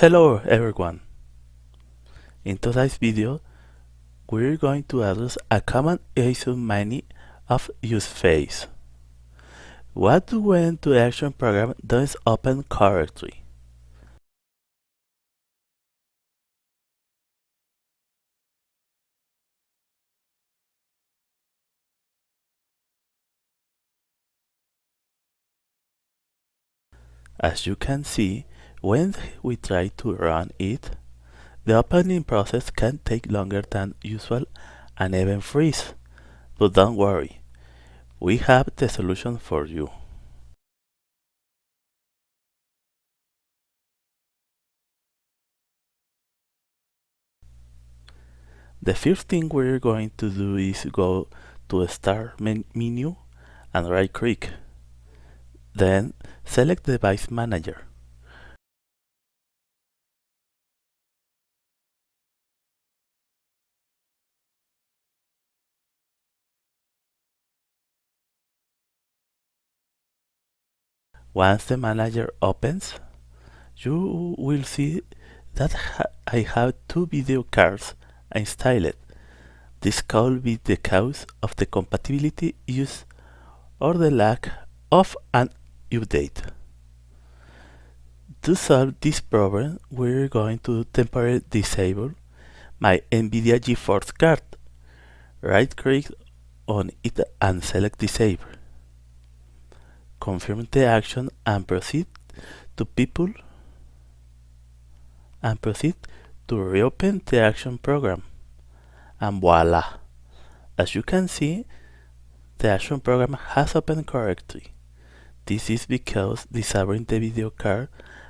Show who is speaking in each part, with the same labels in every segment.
Speaker 1: Hello everyone! In today's video, we're going to address a common issue many of use face. What do when the action program doesn't open correctly? As you can see, when we try to run it, the opening process can take longer than usual and even freeze. But don't worry, we have the solution for you. The first thing we're going to do is go to the Start menu and right click. Then select Device Manager. Once the manager opens, you will see that I have two video cards installed. This could be the cause of the compatibility issue or the lack of an update. To solve this problem, we're going to temporarily disable my NVIDIA GeForce card. Right-click on it and select Disable. Confirm the action and proceed to reopen the action program. And voila! As you can see, the action program has opened correctly. This is because disabling the video card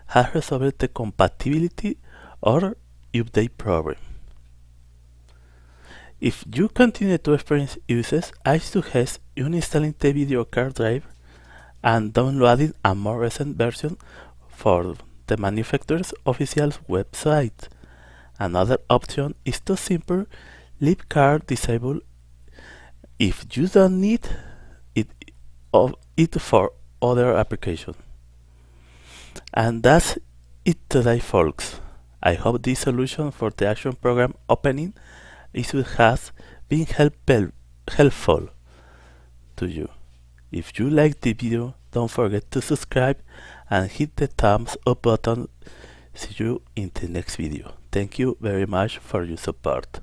Speaker 1: has resolved the compatibility or update problem. If you continue to experience issues, I suggest uninstalling the video card drive and downloading a more recent version for the manufacturer's official website. Another option is to simply leave card disabled if you don't need it for other applications. And that's it today, folks. I hope this solution for the action program opening issue has been helpful to you. If you liked the video, don't forget to subscribe and hit the thumbs up button. See you in the next video. Thank you very much for your support.